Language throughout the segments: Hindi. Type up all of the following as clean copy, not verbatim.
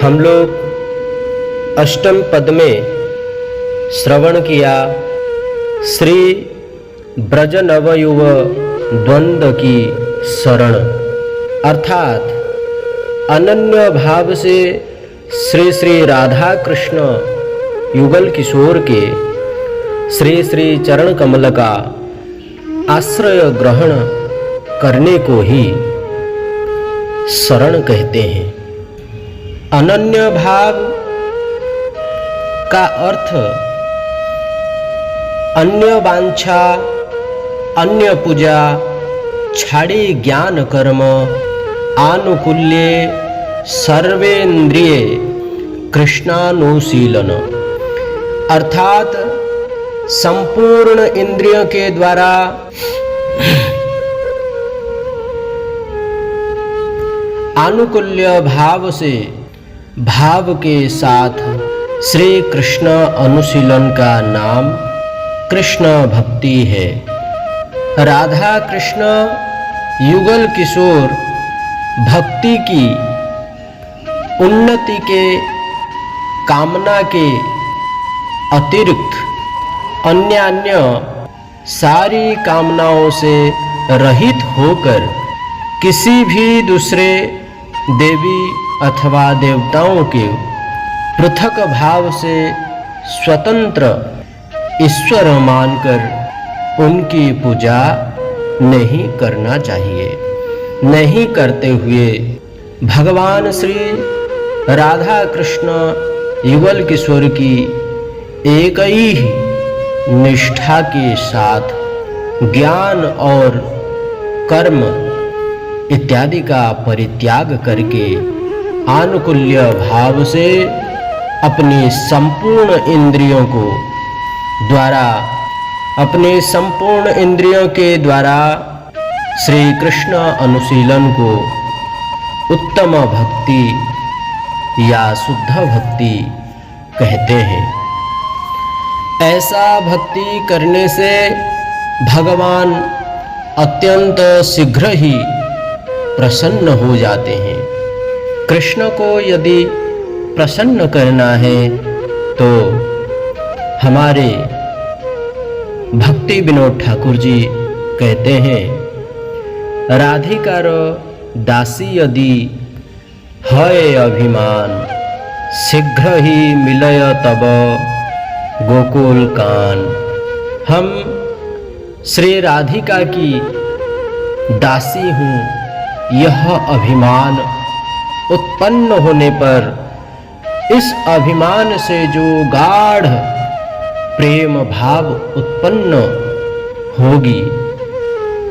हम लोग अष्टम पद में श्रवण किया श्री ब्रज नवयुव द्वंद्व की शरण, अर्थात अनन्य भाव से श्री श्री राधा कृष्ण युगल किशोर के श्री श्री चरण कमल का आश्रय ग्रहण करने को ही शरण कहते हैं। अनन्य भाव का अर्थ अन्य वांछा, अन्य पूजा, छाड़ी ज्ञान कर्म, आनुकूल्य सर्वेन्द्रिय कृष्णानुशीलन, अर्थात संपूर्ण इंद्रियों के द्वारा आनुकूल्य भाव से भाव के साथ श्री कृष्ण अनुशीलन का नाम कृष्ण भक्ति है। राधा कृष्ण युगल किशोर भक्ति की उन्नति के कामना के अतिरिक्त अन्य सारी कामनाओं से रहित होकर किसी भी दूसरे देवी अथवा देवताओं के पृथक भाव से स्वतंत्र ईश्वर मानकर उनकी पूजा नहीं करना चाहिए। नहीं करते हुए भगवान श्री राधा कृष्ण युगल किशोर की एक ही निष्ठा के साथ ज्ञान और कर्म इत्यादि का परित्याग करके आनुकूल्य भाव से अपनी संपूर्ण इंद्रियों को द्वारा अपने संपूर्ण इंद्रियों के द्वारा श्री कृष्ण अनुशीलन को उत्तम भक्ति या शुद्ध भक्ति कहते हैं। ऐसा भक्ति करने से भगवान अत्यंत शीघ्र ही प्रसन्न हो जाते हैं। कृष्ण को यदि प्रसन्न करना है तो हमारे भक्ति विनोद ठाकुर जी कहते हैं, राधिकार दासी यदि है अभिमान, शीघ्र ही मिलय तब गोकुल कान। हम श्री राधिका की दासी हूँ, यह अभिमान उत्पन्न होने पर इस अभिमान से जो गाढ़ प्रेम भाव उत्पन्न होगी,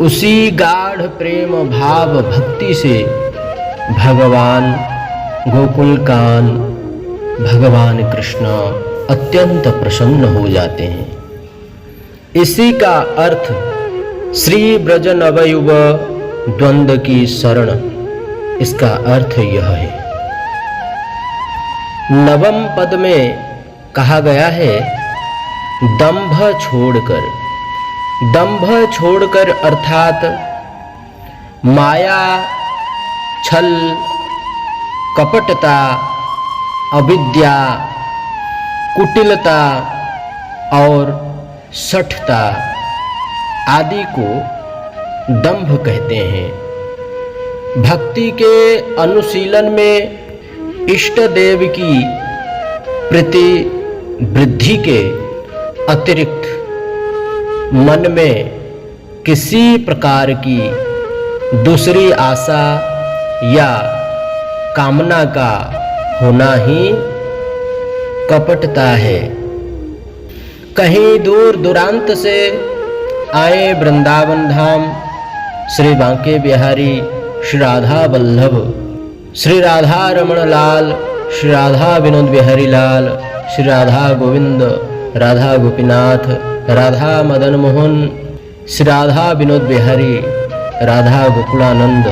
उसी गाढ़ प्रेम भाव भक्ति से भगवान गोकुलकान भगवान कृष्ण अत्यंत प्रसन्न हो जाते हैं। इसी का अर्थ श्री ब्रज नवयुव द्वंद्व की शरण, इसका अर्थ यह है। नवम पद में कहा गया है दंभ छोड़कर। दंभ छोड़कर अर्थात माया, छल, कपटता, अविद्या, कुटिलता और शठता आदि को दंभ कहते हैं। भक्ति के अनुशीलन में इष्ट देव की प्रति वृद्धि के अतिरिक्त मन में किसी प्रकार की दूसरी आशा या कामना का होना ही कपटता है। कहीं दूर दूरांत से आए वृंदावन धाम श्री बांके बिहारी श्री राधा वल्लभ, श्री राधा रमण लाल, श्री राधा विनोद बिहारी लाल, श्री राधा गोविंद, राधा गोपीनाथ, राधा मदन मोहन, श्री राधा विनोद बिहारी, राधा गोकुलानंद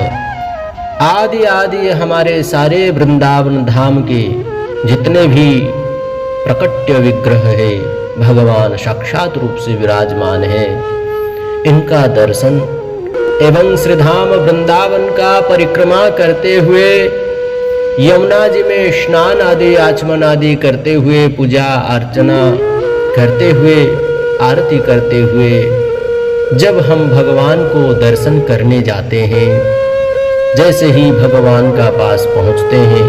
आदि आदि हमारे सारे वृंदावन धाम के जितने भी प्रकट्य विग्रह है, भगवान साक्षात रूप से विराजमान है, इनका दर्शन एवं श्रीधाम वृंदावन का परिक्रमा करते हुए यमुना जी में स्नान आदि आचमन आदि करते हुए, पूजा अर्चना करते हुए, आरती करते हुए जब हम भगवान को दर्शन करने जाते हैं, जैसे ही भगवान का पास पहुंचते हैं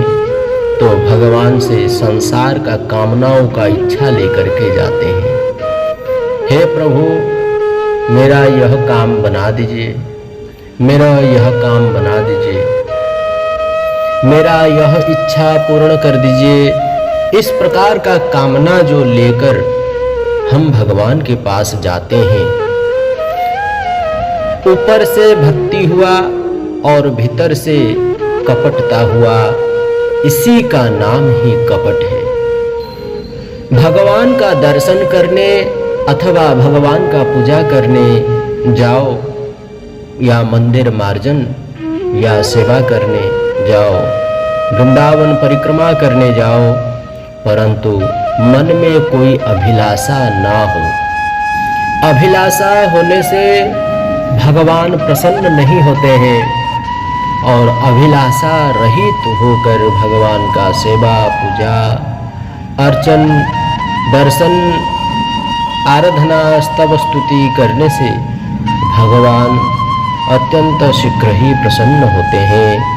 तो भगवान से संसार का कामनाओं का इच्छा लेकर के जाते हैं। हे प्रभु, मेरा यह काम बना दीजिए, मेरा यह काम बना दीजिए, मेरा यह इच्छा पूर्ण कर दीजिए। इस प्रकार का कामना जो लेकर हम भगवान के पास जाते हैं, ऊपर से भक्ति हुआ और भीतर से कपटता हुआ, इसी का नाम ही कपट है। भगवान का दर्शन करने अथवा भगवान का पूजा करने जाओ, या मंदिर मार्जन या सेवा करने जाओ, वृंदावन परिक्रमा करने जाओ, परंतु मन में कोई अभिलाषा ना हो। अभिलाषा होने से भगवान प्रसन्न नहीं होते हैं, और अभिलाषा रहित होकर भगवान का सेवा पूजा अर्चन दर्शन आराधना स्तव स्तुति करने से भगवान अत्यंत शीघ्र ही प्रसन्न होते हैं।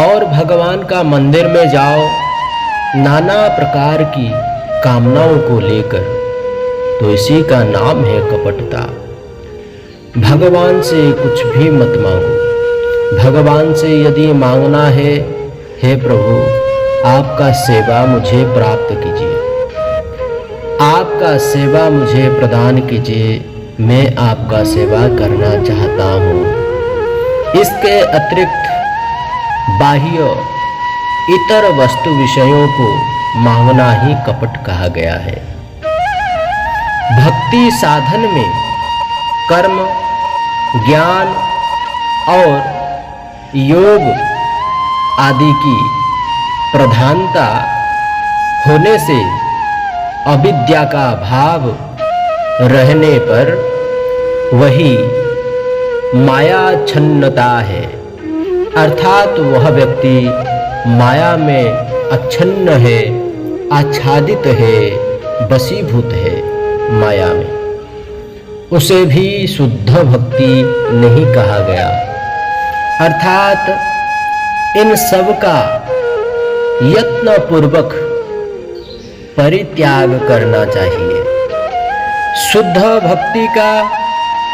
और भगवान का मंदिर में जाओ नाना प्रकार की कामनाओं को लेकर, तो इसी का नाम है कपटता। भगवान से कुछ भी मत मांगो। भगवान से यदि मांगना है, हे प्रभु आपका सेवा मुझे प्राप्त कीजिए, आपका सेवा मुझे प्रदान कीजिए, मैं आपका सेवा करना चाहता हूँ। इसके अतिरिक्त बाह्य इतर वस्तु विषयों को मांगना ही कपट कहा गया है। भक्ति साधन में कर्म, ज्ञान और योग आदि की प्रधानता होने से अविद्या का भाव रहने पर वही मायाच्छन्नता है, अर्थात वह व्यक्ति माया में अच्छन्न है, आच्छादित है, वशीभूत है माया में। उसे भी शुद्ध भक्ति नहीं कहा गया। अर्थात इन सब का यत्न पूर्वक परित्याग करना चाहिए। शुद्ध भक्ति का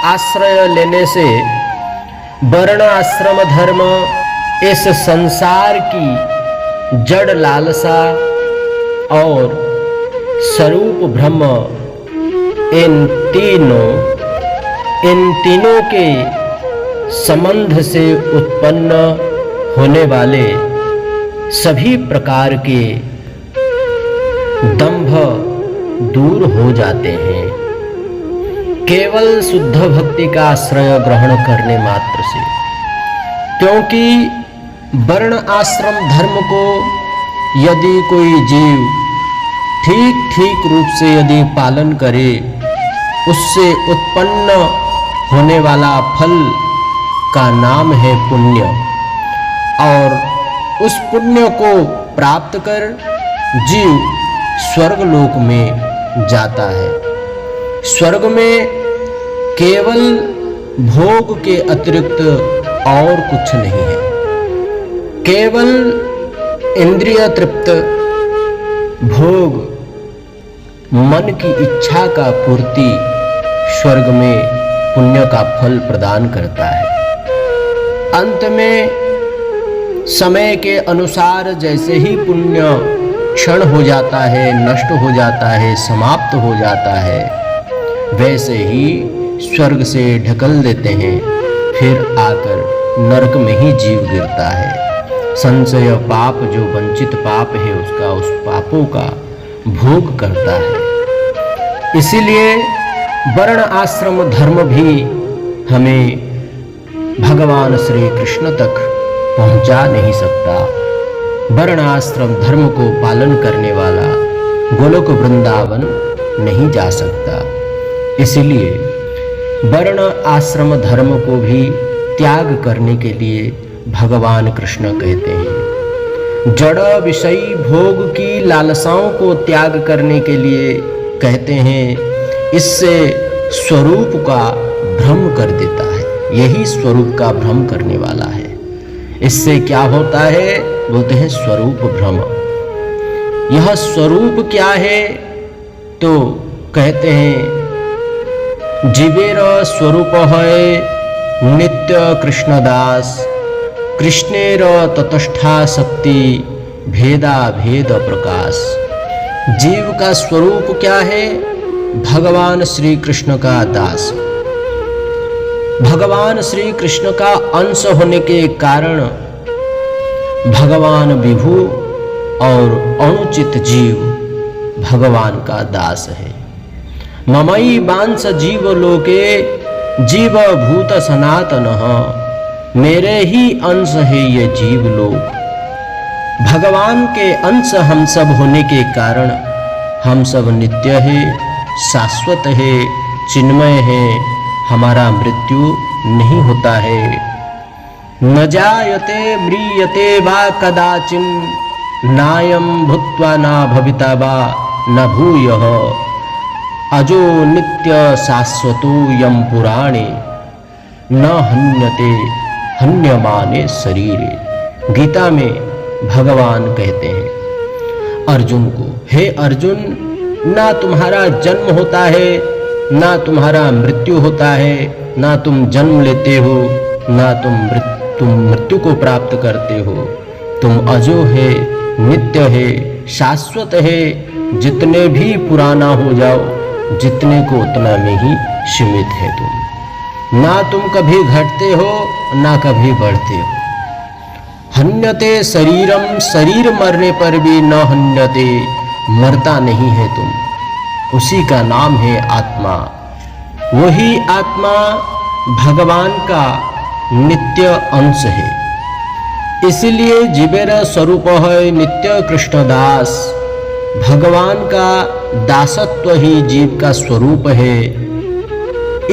आश्रय लेने से वर्ण आश्रम धर्म, इस संसार की जड़ लालसा और स्वरूप ब्रह्म, इन तीनों के संबंध से उत्पन्न होने वाले सभी प्रकार के दंभ दूर हो जाते हैं, केवल शुद्ध भक्ति का आश्रय ग्रहण करने मात्र से। क्योंकि वर्ण आश्रम धर्म को यदि कोई जीव ठीक रूप से यदि पालन करे, उससे उत्पन्न होने वाला फल का नाम है पुण्य, और उस पुण्य को प्राप्त कर जीव स्वर्ग लोक में जाता है। स्वर्ग में केवल भोग के अतिरिक्त और कुछ नहीं है। केवल इंद्रिय तृप्त भोग, मन की इच्छा का पूर्ति स्वर्ग में पुण्य का फल प्रदान करता है। अंत में समय के अनुसार जैसे ही पुण्य क्षण हो जाता है, नष्ट हो जाता है, समाप्त हो जाता है, वैसे ही स्वर्ग से ढकल देते हैं, फिर आकर नरक में ही जीव गिरता है। संचय पाप, जो वंचित पाप है, उसका उस पापों का भोग करता है। इसीलिए वर्ण आश्रम धर्म भी हमें भगवान श्री कृष्ण तक पहुंचा नहीं सकता। वर्ण आश्रम धर्म को पालन करने वाला गोलोक वृंदावन नहीं जा सकता। इसलिए वर्ण आश्रम धर्म को भी त्याग करने के लिए भगवान कृष्ण कहते हैं, जड़ विषयी भोग की लालसाओं को त्याग करने के लिए कहते हैं, इससे स्वरूप का भ्रम कर देता है। यही स्वरूप का भ्रम करने वाला है। इससे क्या होता है? बोलते हैं स्वरूप भ्रम। यह स्वरूप क्या है? तो कहते हैं जीवेर स्वरूप है नित्य कृष्णदास, कृष्णेर ततष्ठा शक्ति भेदा भेद प्रकाश। जीव का स्वरूप क्या है? भगवान श्री कृष्ण का दास। भगवान श्री कृष्ण का अंश होने के कारण भगवान विभु और अनुचित जीव भगवान का दास है। ममई बांस जीव लोके जीव भूत सनातन, मेरे ही अंश है ये जीव लोग। भगवान के अंश हम सब होने के कारण हम सब नित्य है, शाश्वत है, चिन्मय है। हमारा मृत्यु नहीं होता है। न जायते म्रियते वा कदाचिन, नायं भूत्वा न भविता वा न भूयः, अजो नित्य शाश्वतो यम पुराणे, न हन्यते हन्यमाने शरीरे। गीता में भगवान कहते हैं अर्जुन को, हे अर्जुन, ना तुम्हारा जन्म होता है, ना तुम्हारा मृत्यु होता है, ना तुम जन्म लेते हो, ना तुम मृत्यु को प्राप्त करते हो। तुम अजो है, नित्य है, शाश्वत है। जितने भी पुराना हो जाओ, जितने को उतना में ही सीमित है तुम। ना तुम कभी घटते हो, ना कभी बढ़ते हो। हन्यते शरीरम, शरीर मरने पर भी न हन्यते, मरता नहीं है तुम। उसी का नाम है आत्मा। वही आत्मा भगवान का नित्य अंश है। इसलिए जीवेर स्वरूप है नित्य कृष्णदास। भगवान का दासत्व ही जीव का स्वरूप है।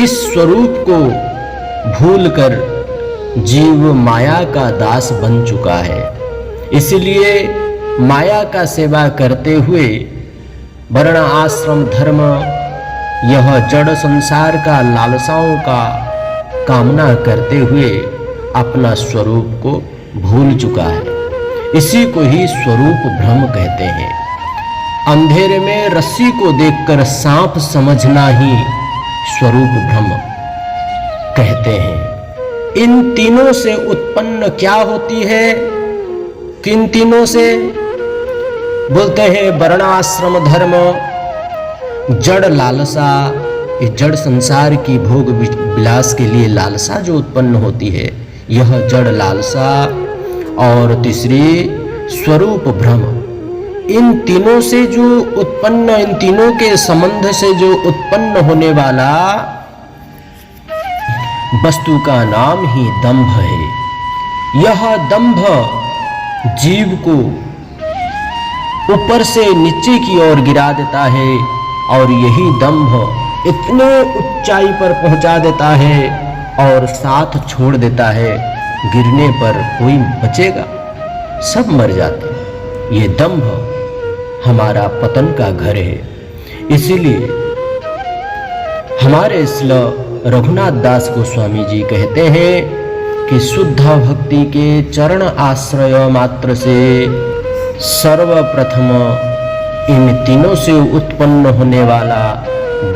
इस स्वरूप को भूलकर जीव माया का दास बन चुका है। इसलिए माया का सेवा करते हुए वर्ण आश्रम धर्म, यह जड़ संसार का लालसाओं का कामना करते हुए अपना स्वरूप को भूल चुका है। इसी को ही स्वरूप भ्रम कहते हैं। अंधेरे में रस्सी को देखकर सांप समझना ही स्वरूप भ्रम कहते हैं। इन तीनों से उत्पन्न क्या होती है? किन तीनों से? बोलते हैं वर्णाश्रम धर्म, जड़ लालसा, इस जड़ संसार की भोग विलास के लिए लालसा जो उत्पन्न होती है, यह जड़ लालसा। और तीसरी स्वरूप भ्रम। इन तीनों से जो उत्पन्न, इन तीनों के संबंध से जो उत्पन्न होने वाला वस्तु का नाम ही दंभ है। यह दंभ जीव को ऊपर से नीचे की ओर गिरा देता है और यही दंभ इतने ऊंचाई पर पहुंचा देता है और साथ छोड़ देता है। गिरने पर कोई बचेगा? सब मर जाते हैं। ये दंभ हमारा पतन का घर है। इसीलिए हमारे रघुनाथ दास गोस्वामी जी कहते हैं कि शुद्ध भक्ति के चरण आश्रय मात्र से सर्वप्रथम इन तीनों से उत्पन्न होने वाला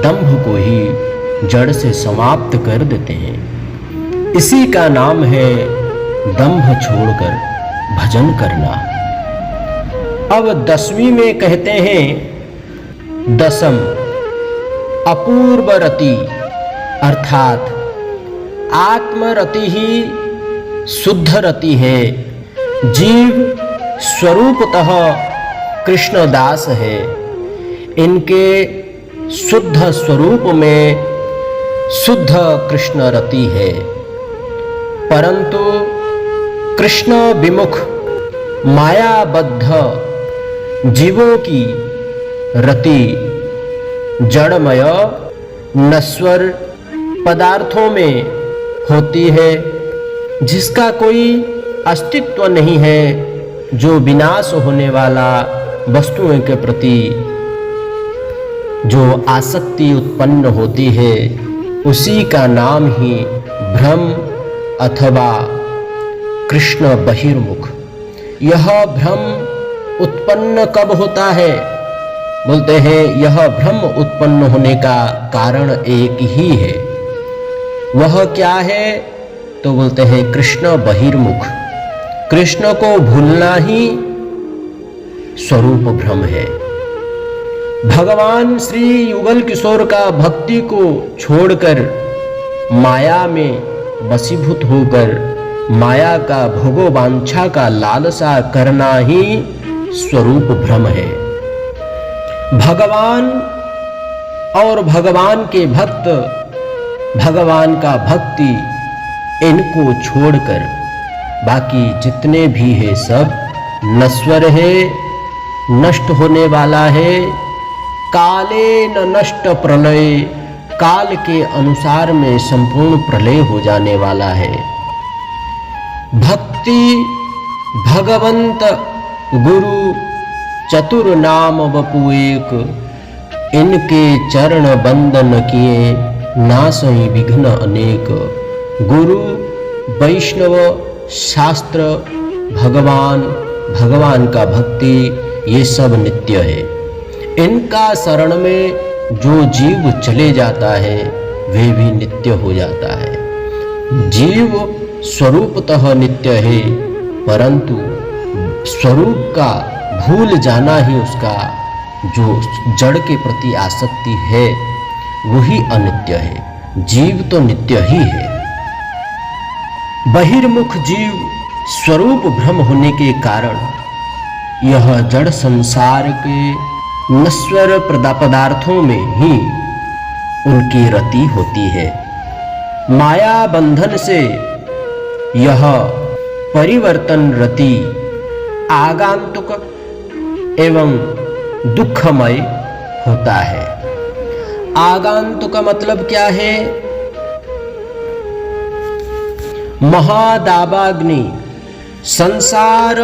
दंभ को ही जड़ से समाप्त कर देते हैं। इसी का नाम है दंभ छोड़कर भजन करना। अब 10वीं में कहते हैं दसम अपूर्व रति, अर्थात आत्मरति ही शुद्ध रति है। जीव स्वरूपतः कृष्णदास है। इनके शुद्ध स्वरूप में शुद्ध कृष्ण रति है, परंतु कृष्ण विमुख मायाबद्ध जीवों की रति जड़मय नश्वर पदार्थों में होती है, जिसका कोई अस्तित्व नहीं है, जो विनाश होने वाला वस्तुओं के प्रति जो आसक्ति उत्पन्न होती है, उसी का नाम ही भ्रम अथवा कृष्ण बहिर्मुख। यह भ्रम उत्पन्न कब होता है? बोलते हैं यह भ्रम उत्पन्न होने का कारण एक ही है। वह क्या है? तो बोलते हैं कृष्ण बहिर्मुख। कृष्ण को भूलना ही स्वरूप भ्रम है। भगवान श्री युगल किशोर का भक्ति को छोड़कर माया में वशीभूत होकर माया का भोगवांछा का लालसा करना ही स्वरूप भ्रम है। भगवान और भगवान के भक्त, भगवान का भक्ति, इनको छोड़कर बाकी जितने भी है सब नश्वर है, नष्ट होने वाला है। काले न नष्ट प्रलय, काल के अनुसार में संपूर्ण प्रलय हो जाने वाला है। भक्ति भगवंत गुरु चतुर नाम वपु एक, इनके चरण बंदन किए नासई विघ्न अनेक। गुरु वैष्णव शास्त्र भगवान, भगवान का भक्ति, ये सब नित्य है। इनका शरण में जो जीव चले जाता है वे भी नित्य हो जाता है। जीव स्वरूपतः नित्य है, परंतु स्वरूप का भूल जाना ही उसका जो जड़ के प्रति आसक्ति है वही अनित्य है। जीव तो नित्य ही है। बहिर्मुख जीव स्वरूप भ्रम होने के कारण यह जड़ संसार के नश्वर पदार्थों में ही उनकी रति होती है। माया बंधन से यह परिवर्तन रति आगंतुक एवं दुखमय होता है। आगंतुक का मतलब क्या है? महादावाग्नि संसार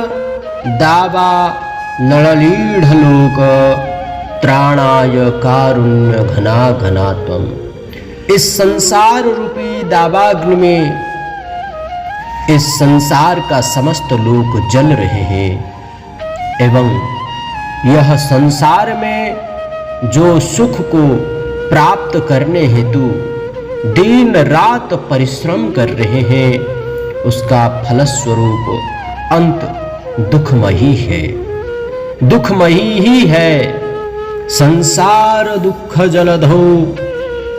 दावा नळलीढ़ लोक त्राणाय कारुण्य घना घनात्वम। इस संसार रूपी दावाग्नि में इस संसार का समस्त लोक जल रहे हैं एवं यह संसार में जो सुख को प्राप्त करने हेतु दिन रात परिश्रम कर रहे हैं, उसका फलस्वरूप अंत दुखमयी है। दुखमयी ही है। संसार दुख जलधौ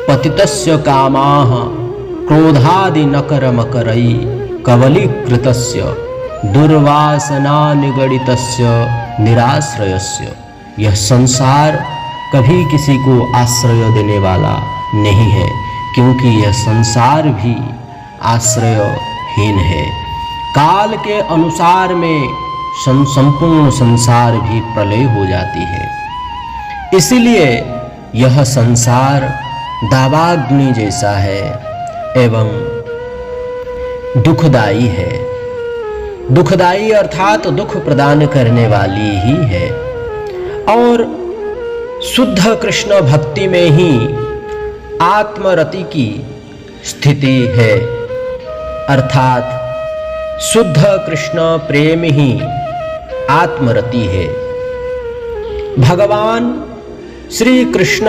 पतितस्य कामाः क्रोधादि नकर मकरै कवलीकृतस्य दुर्वासना निगडितस्य निराश्रयस्य। यह संसार कभी किसी को आश्रय देने वाला नहीं है, क्योंकि यह संसार भी आश्रयहीन है। काल के अनुसार में संपूर्ण संसार भी प्रलय हो जाती है। इसलिए यह संसार दावाग्नि जैसा है एवं दुखदाई है। दुखदाई अर्थात दुख प्रदान करने वाली ही है। और शुद्ध कृष्ण भक्ति में ही आत्मरति की स्थिति है, अर्थात शुद्ध कृष्ण प्रेम ही आत्मरति है। भगवान श्री कृष्ण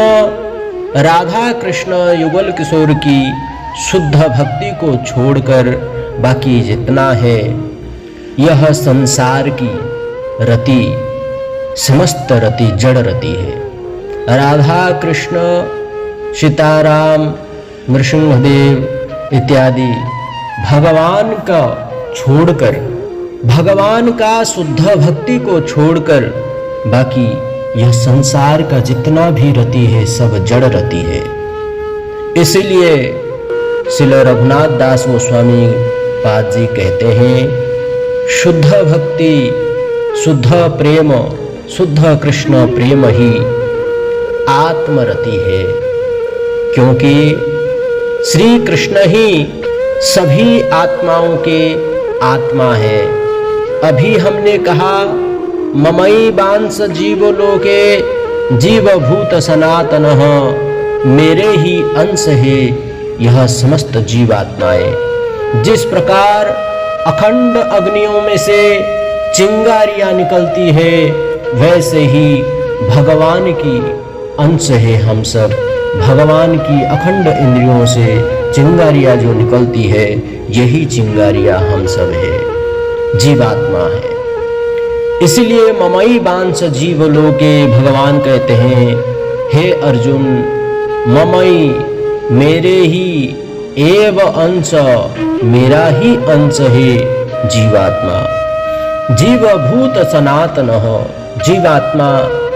राधा कृष्ण युगल किशोर की शुद्ध भक्ति को छोड़कर बाकी जितना है यह संसार की रति, समस्त रति जड़ रति है। राधा कृष्ण, सीताराम, नृसिंहदेव इत्यादि भगवान का छोड़कर, भगवान का शुद्ध भक्ति को छोड़कर बाकी यह संसार का जितना भी रति है सब जड़ रति है। इसलिए श्रील रघुनाथ दास गोस्वामी पाद जी कहते हैं, शुद्ध भक्ति, शुद्ध प्रेम, शुद्ध कृष्ण प्रेम ही आत्मरति है, क्योंकि श्री कृष्ण ही सभी आत्माओं के आत्मा है अभी हमने कहा ममई बांस जीवलोके जीवभूत सनातनः, मेरे ही अंश है यह समस्त जीवात्माएं। जिस प्रकार अखंड अग्नियों में से चिंगारियां निकलती है, वैसे ही भगवान की अंश है हम सब। भगवान की अखंड इंद्रियों से चिंगारियां जो निकलती है, यही चिंगारियां हम सब है, जीवात्मा है। इसलिए ममई बांस जीवलोके, भगवान कहते हैं हे अर्जुन, ममई मेरे ही एव अंश, मेरा ही अंश है जीवात्मा। जीवभूत सनातन, जीवात्मा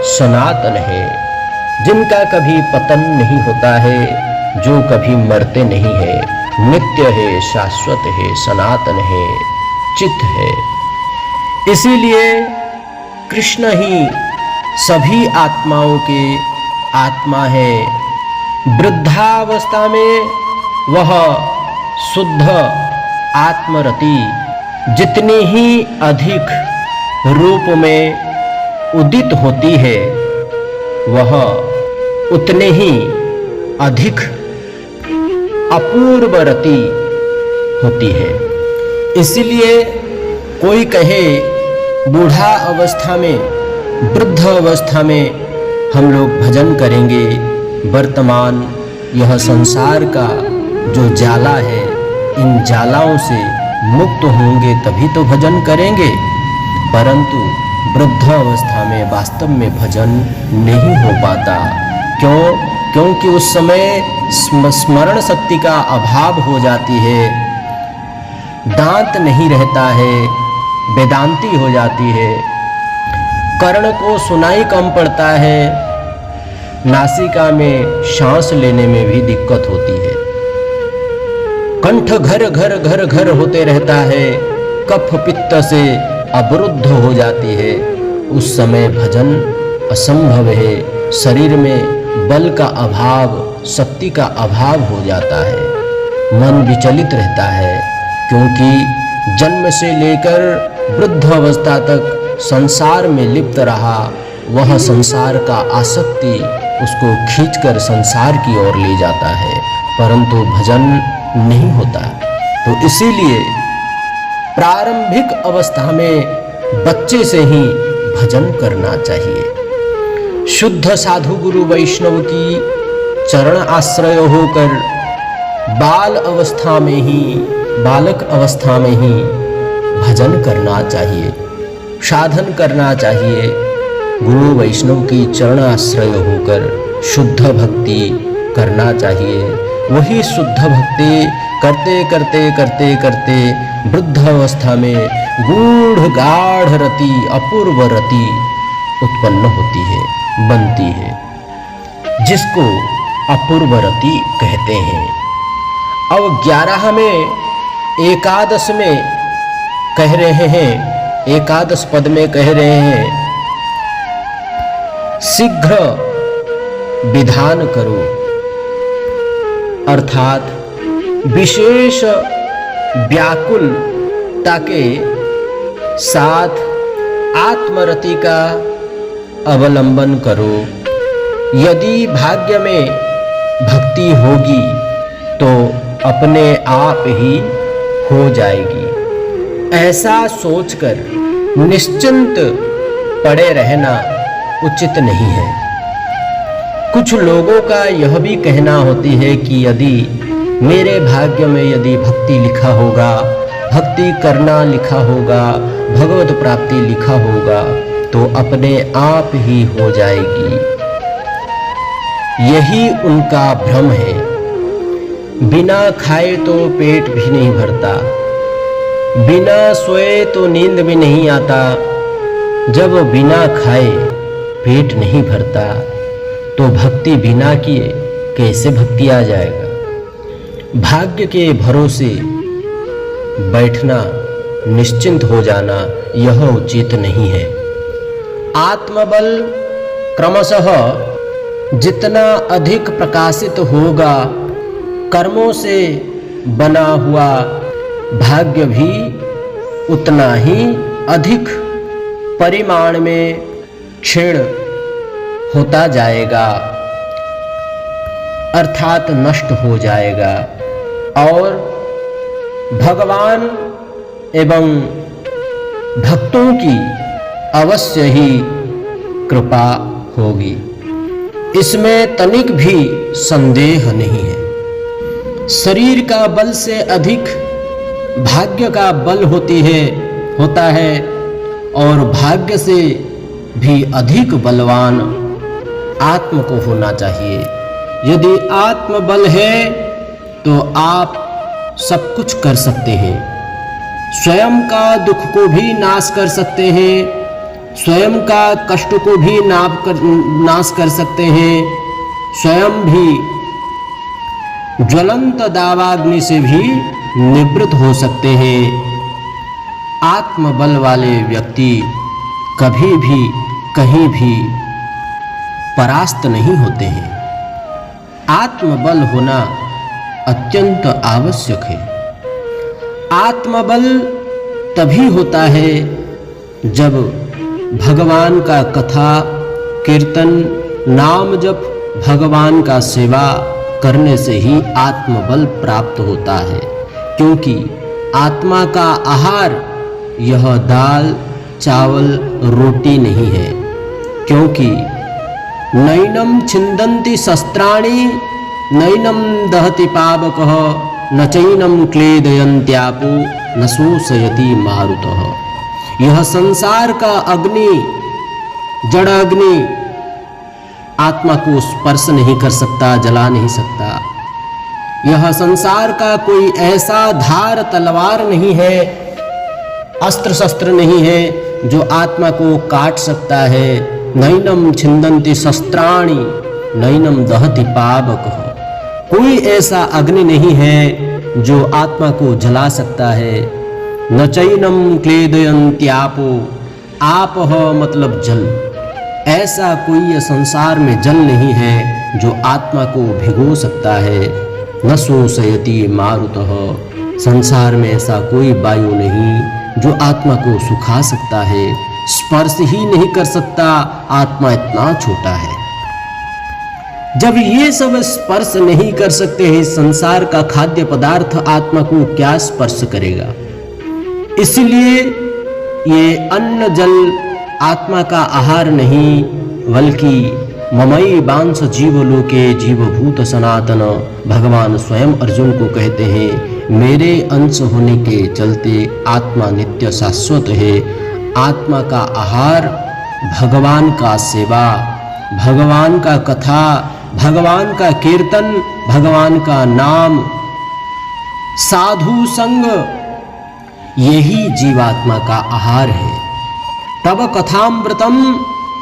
सनातन है, जिनका कभी पतन नहीं होता है, जो कभी मरते नहीं है, नित्य है, शाश्वत है, सनातन है, चित है। इसीलिए कृष्ण ही सभी आत्माओं के आत्मा है। वृद्धावस्था में वह शुद्ध आत्मरति जितनी ही अधिक रूप में उदित होती है, वह उतने ही अधिक अपूर्व रति होती है। इसलिए कोई कहे बूढ़ा अवस्था में, वृद्ध अवस्था में हम लोग भजन करेंगे, वर्तमान यह संसार का जो जाला है, इन जालाओं से मुक्त होंगे तभी तो भजन करेंगे। परंतु वृद्ध अवस्था में वास्तव में भजन नहीं हो पाता। क्यों? क्योंकि उस समय स्मरण शक्ति का अभाव हो जाती है, दांत नहीं रहता है, वेदांती हो जाती है, कर्ण को सुनाई कम पड़ता है, नासिका में सांस लेने में भी दिक्कत होती है, कंठ घर घर घर घर होते रहता है, कफ पित्त से अवरुद्ध हो जाती है। उस समय भजन असंभव है, शरीर में बल का अभाव, शक्ति का अभाव हो जाता है, मन विचलित रहता है। क्योंकि जन्म से लेकर वृद्ध अवस्था तक संसार में लिप्त रहा, वह संसार का आसक्ति उसको खींचकर संसार की ओर ले जाता है, परंतु भजन नहीं होता। तो इसीलिए प्रारंभिक अवस्था में बच्चे से ही भजन करना चाहिए। शुद्ध साधु गुरु वैष्णव की चरण आश्रय होकर बाल अवस्था में ही, बालक अवस्था में ही भजन करना चाहिए, साधन करना चाहिए। गुरु वैष्णव की चरण आश्रय होकर शुद्ध भक्ति करना चाहिए। वही शुद्ध भक्ति करते करते करते करते वृद्ध अवस्था में गूढ़ गाढ़ रति, अपूर्व रति उत्पन्न होती है, बनती है, जिसको अपूर्व रति कहते हैं। अब 11 में एकादश में कह रहे हैं, एकादश पद में कह रहे हैं, शीघ्र विधान करो, अर्थात विशेष व्याकुलता के साथ आत्मरति का अवलंबन करो। यदि भाग्य में भक्ति होगी तो अपने आप ही हो जाएगी। ऐसा सोचकर निश्चिंत पड़े रहना उचित नहीं है। कुछ लोगों का यह भी कहना होती है कि यदि मेरे भाग्य में यदि भक्ति लिखा होगा, भक्ति करना लिखा होगा, भगवत प्राप्ति लिखा होगा, तो अपने आप ही हो जाएगी। यही उनका भ्रम है। बिना खाए तो पेट भी नहीं भरता, बिना सोए तो नींद भी नहीं आता। जब बिना खाए पेट नहीं भरता तो भक्ति बिना किए कैसे भक्ति आ जाएगा। भाग्य के भरोसे बैठना, निश्चिंत हो जाना, यह उचित नहीं है। आत्मबल क्रमशः जितना अधिक प्रकाशित होगा, कर्मों से बना हुआ भाग्य भी उतना ही अधिक परिमाण में क्षीण होता जाएगा, अर्थात नष्ट हो जाएगा और भगवान एवं भक्तों की अवश्य ही कृपा होगी। इसमें तनिक भी संदेह नहीं है। शरीर का बल से अधिक भाग्य का बल होता है और भाग्य से भी अधिक बलवान आत्म को होना चाहिए। यदि आत्म बल है तो आप सब कुछ कर सकते हैं। स्वयं का दुख को भी नाश कर सकते हैं, स्वयं का कष्ट को भी नाश कर सकते हैं, स्वयं भी ज्वलंत दावाग्नि से भी निवृत्त हो सकते हैं। आत्मबल वाले व्यक्ति कभी भी कहीं भी परास्त नहीं होते हैं। आत्मबल होना अत्यंत आवश्यक है। आत्मबल तभी होता है जब भगवान का कथा कीर्तन नाम जप भगवान का सेवा करने से ही आत्मबल प्राप्त होता है, क्योंकि आत्मा का आहार यह दाल चावल रोटी नहीं है। क्योंकि नैनम छिन्दन्ति शस्त्राणि नैनम दहति पावकः न चैनम क्लेदयन्त्यापो न शोषयति मारुतः। यह संसार का अग्नि, जड़ अग्नि आत्मा को स्पर्श नहीं कर सकता, जला नहीं सकता। यह संसार का कोई ऐसा धार तलवार नहीं है, अस्त्र शस्त्र नहीं है जो आत्मा को काट सकता है। नैनम छिन्दन्ति शस्त्राणि नैनम दहति पावकः। कोई ऐसा अग्नि नहीं है जो आत्मा को जला सकता है। न चैनम क्लेदयन्त्यापो, आपः मतलब जल। ऐसा कोई संसार में जल नहीं है जो आत्मा को भिगो सकता है। न शोषयति मारुतः, संसार में ऐसा कोई वायु नहीं जो आत्मा को सुखा सकता है, स्पर्श ही नहीं कर सकता। आत्मा इतना छोटा है। जब ये सब स्पर्श नहीं कर सकते हैं, संसार का खाद्य पदार्थ आत्मा को क्या स्पर्श करेगा। इसलिए ये अन्न जल आत्मा का आहार नहीं, बल्कि ममई बांस जीवलोके जीवभूत सनातन। भगवान स्वयं अर्जुन को कहते हैं, मेरे अंश होने के चलते आत्मा नित्य शाश्वत है। आत्मा का आहार भगवान का सेवा, भगवान का कथा, भगवान का कीर्तन, भगवान का नाम, साधु संग, यही जीवात्मा का आहार है। तब कथामृतम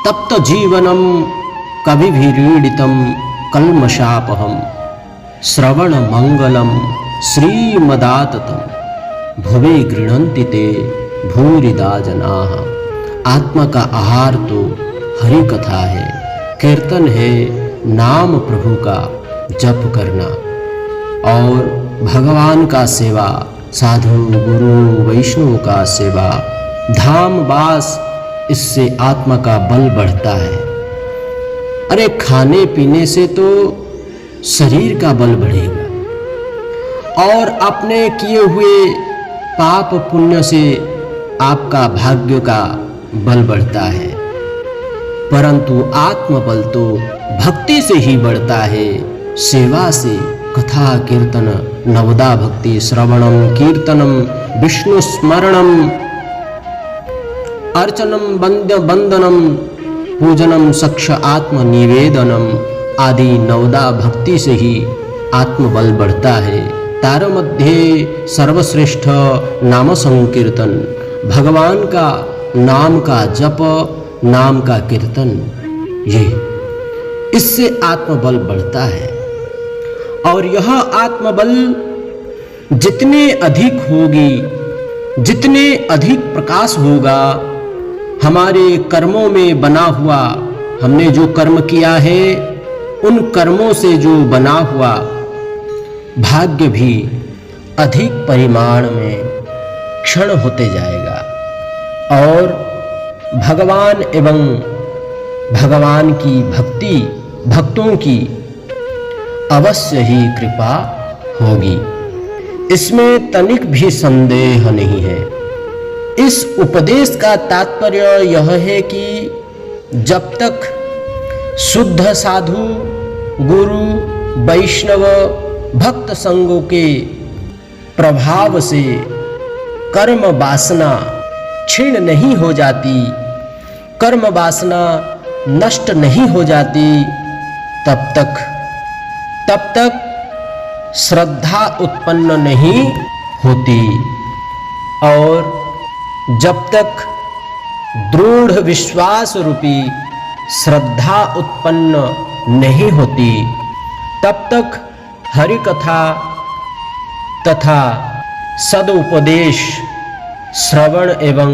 तप्त जीवनम कविभिरीडितम कल्मषापहम श्रवण मंगलम श्रीमदाततम भुवे गृह्णन्ति ते भूरिदा जनाः। आत्मा का आहार तो हरि कथा है, कीर्तन है, नाम प्रभु का जप करना और भगवान का सेवा, साधु गुरु वैष्णव का सेवा, धाम वास। इससे आत्मा का बल बढ़ता है। अरे खाने पीने से तो शरीर का बल बढ़ेगा और अपने किए हुए पाप पुण्य से आपका भाग्य का बल बढ़ता है, परंतु आत्मबल तो भक्ति से ही बढ़ता है, सेवा से। कथा कीर्तन नवदा भक्ति श्रवणम कीर्तनम विष्णु स्मरणम अर्चनम बंदनम पूजनम सक्ष आत्म निवेदनम आदि नवदा भक्ति से ही आत्मबल बढ़ता है। तार मध्य सर्वश्रेष्ठ नाम संकीर्तन, भगवान का नाम का जप, नाम का कीर्तन, ये इससे आत्मबल बढ़ता है। और यह आत्मबल जितने अधिक होगी, जितने अधिक प्रकाश होगा, हमारे कर्मों में बना हुआ, हमने जो कर्म किया है उन कर्मों से जो बना हुआ भाग्य भी अधिक परिमाण में क्षण होते जाएगा। और भगवान एवं भगवान की भक्तों की अवश्य ही कृपा होगी, इसमें तनिक भी संदेह नहीं है। इस उपदेश का तात्पर्य यह है कि जब तक शुद्ध साधु, गुरु, वैष्णव, भक्त संगों के प्रभाव से कर्म वासना क्षीण नहीं हो जाती, कर्म वासना नष्ट नहीं हो जाती, तब तक श्रद्धा उत्पन्न नहीं होती। और जब तक दृढ़ विश्वास रूपी श्रद्धा उत्पन्न नहीं होती, तब तक हरि कथा तथा सदुपदेश श्रवण एवं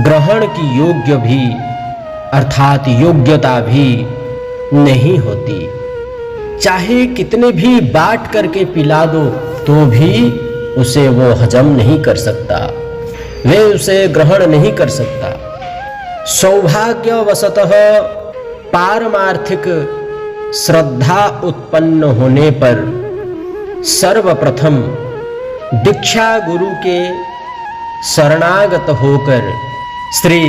ग्रहण की योग्य भी अर्थात योग्यता भी नहीं होती। चाहे कितने भी बांट करके पिला दो तो भी उसे वो हजम नहीं कर सकता, वे उसे ग्रहण नहीं कर सकता। सौभाग्यवशतः पारमार्थिक श्रद्धा उत्पन्न होने पर सर्वप्रथम दीक्षा गुरु के शरणागत होकर श्री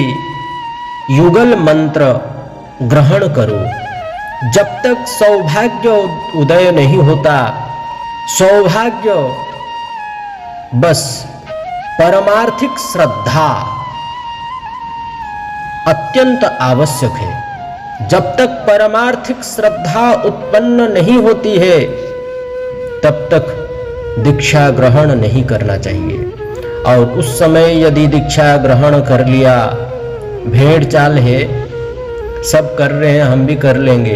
युगल मंत्र ग्रहण करो। जब तक सौभाग्य उदय नहीं होता, सौभाग्य बस परमार्थिक श्रद्धा अत्यंत आवश्यक है। जब तक परमार्थिक श्रद्धा उत्पन्न नहीं होती है, तब तक दीक्षा ग्रहण नहीं करना चाहिए। और उस समय यदि दीक्षा ग्रहण कर लिया, भेड़ चाल है, सब कर रहे हैं हम भी कर लेंगे,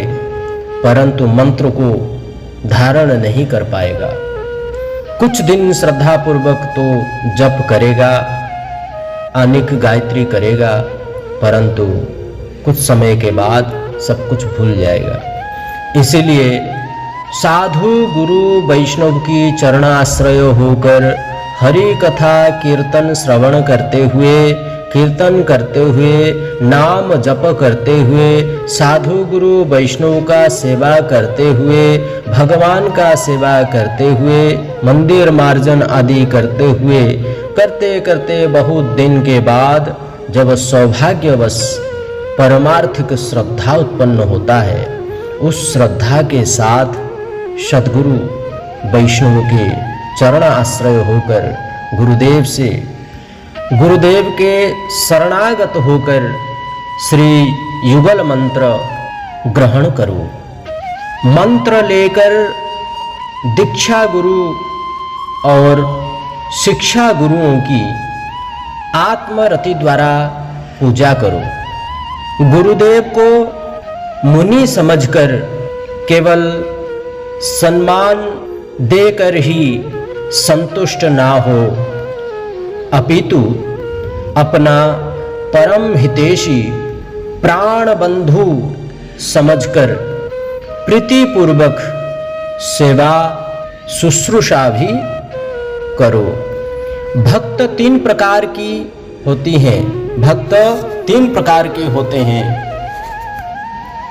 परंतु मंत्र को धारण नहीं कर पाएगा। कुछ दिन श्रद्धा पूर्वक तो जप करेगा, अनेक गायत्री करेगा, परंतु कुछ समय के बाद सब कुछ भूल जाएगा। इसीलिए साधु, गुरु, वैष्णव की चरणाश्रय होकर हरि कथा कीर्तन श्रवण करते हुए, कीर्तन करते हुए, नाम जप करते हुए, साधु गुरु वैष्णव का सेवा करते हुए, भगवान का सेवा करते हुए, मंदिर मार्जन आदि करते हुए, करते करते बहुत दिन के बाद जब सौभाग्यवश परमार्थिक श्रद्धा उत्पन्न होता है, उस श्रद्धा के साथ सद्गुरु वैष्णव के चरण आश्रय होकर गुरुदेव के शरणागत होकर श्री युगल मंत्र ग्रहण करो। मंत्र लेकर दीक्षा गुरु और शिक्षा गुरुओं की आत्मरति द्वारा पूजा करो। गुरुदेव को मुनि समझकर केवल सम्मान देकर ही संतुष्ट ना हो, अपितु अपना परम हितैषी प्राण बंधु समझकर प्रीतिपूर्वक सेवा शुश्रूषा भी करो। भक्त तीन प्रकार की होती हैं, भक्त तीन प्रकार के होते हैं,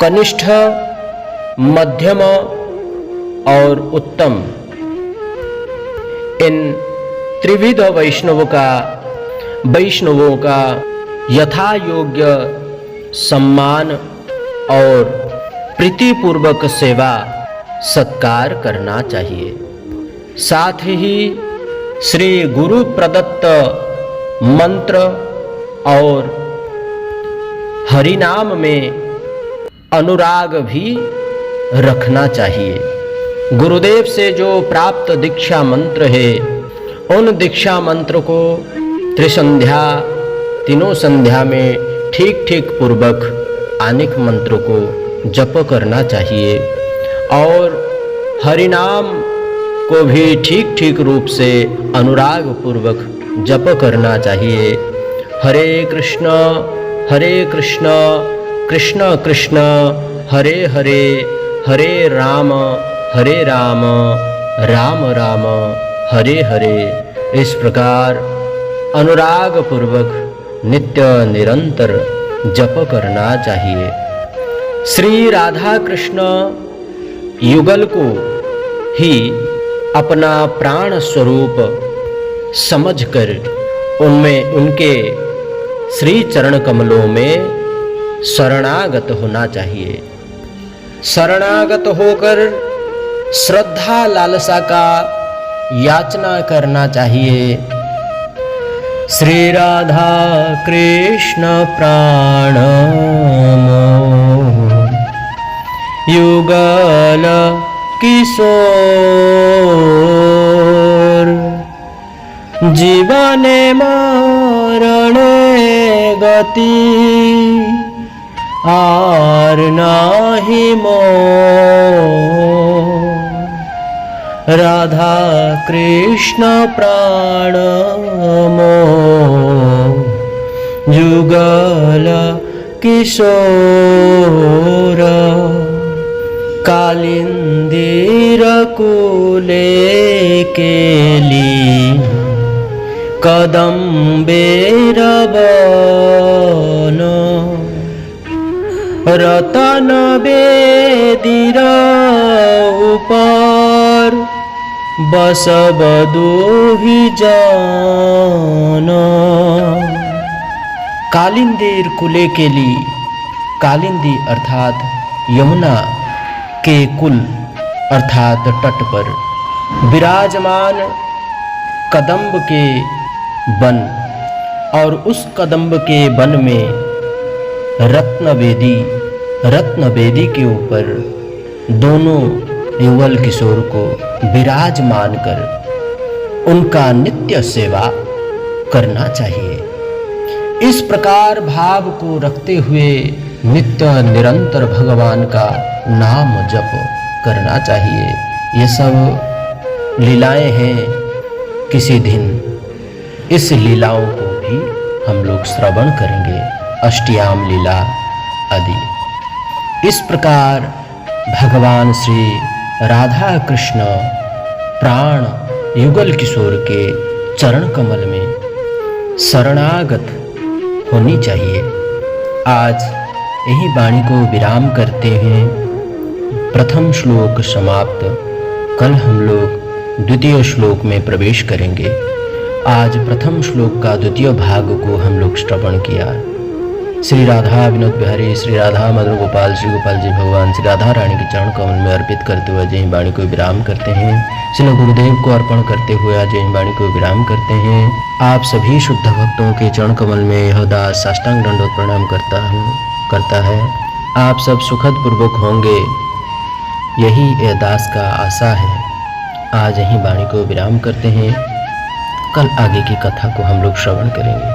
कनिष्ठ, मध्यम और उत्तम। इन त्रिविध वैष्णवों का यथा योग्य सम्मान और प्रीतिपूर्वक सेवा सत्कार करना चाहिए। साथ ही श्री गुरु प्रदत्त मंत्र और हरिनाम में अनुराग भी रखना चाहिए। गुरुदेव से जो प्राप्त दीक्षा मंत्र है, उन दीक्षा मंत्र को त्रिसंध्या, तीनों संध्या में ठीक ठीक पूर्वक अनेक मंत्रों को जप करना चाहिए और हरिनाम को भी ठीक ठीक रूप से अनुराग पूर्वक जप करना चाहिए। हरे कृष्ण कृष्ण कृष्ण हरे हरे, हरे राम राम राम हरे हरे। इस प्रकार अनुराग पूर्वक नित्य निरंतर जप करना चाहिए। श्री राधा कृष्ण युगल को ही अपना प्राण स्वरूप समझकर उनमें उनके श्री चरण कमलों में शरणागत होना चाहिए। शरणागत होकर श्रद्धा लालसा का याचना करना चाहिए। श्री राधा कृष्ण प्राण युगल किशोर, जीवने मरणे गति आर नाही मोर। राधा कृष्ण प्राण युगल किशोर, कालिंदीर कुले केली कदम्बेर वन, रतन बेदीर ऊपर बसब दोही जान। कालिंदीर कुले केली, कालिंदी अर्थात यमुना के कुल अर्थात तट पर विराजमान कदम्ब के वन, और उस कदम्ब के वन में रत्नवेदी के ऊपर दोनों युगल किशोर को विराजमान कर उनका नित्य सेवा करना चाहिए। इस प्रकार भाव को रखते हुए नित्य निरंतर भगवान का नाम जप करना चाहिए। ये सब लीलाएं हैं। किसी दिन इस लीलाओं को भी हम लोग श्रवण करेंगे, अष्टयाम लीला आदि। इस प्रकार भगवान श्री राधा कृष्ण प्राण युगल किशोर के चरण कमल में शरणागत होनी चाहिए। आज यही वाणी को विराम करते हैं। प्रथम श्लोक समाप्त। कल हम लोग द्वितीय श्लोक में प्रवेश करेंगे। आज प्रथम श्लोक का द्वितीय भाग को हम लोग श्रवण किया। श्री राधा विनोद बिहारी, श्री राधा मदन गोपाल, श्री गोपाल जी भगवान श्री राधा रानी के चरण कमल में अर्पित करते हुए जय वाणी को विराम करते हैं। श्री गुरुदेव को अर्पण करते हुए आज जय वाणी को विराम करते हैं। आप सभी शुद्ध भक्तों के चरण कमल में यह दास साष्टांग दंडवत प्रणाम करता है। आप सब सुखद पूर्वक होंगे, यही यह दास का आशा है। आज यही वाणी को विराम करते हैं। कल आगे की कथा को हम लोग श्रवण करेंगे।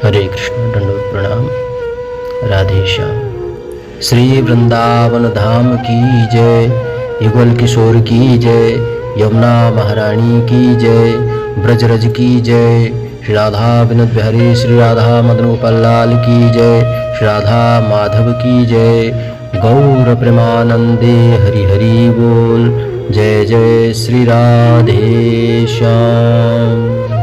हरे कृष्ण, दंडवत प्रणाम, राधे श्याम। श्री वृंदावन धाम की जय, युगल किशोर की जय, यमुना महारानी की जय, ब्रजरज की जय, श्री राधा विनोद बिहारी, श्री राधा मदन गोपाल लाल की जय, श्री राधा माधव की जय। गौर प्रेमानंदे हरि हरि बोल। जय जय श्री राधे श्याम।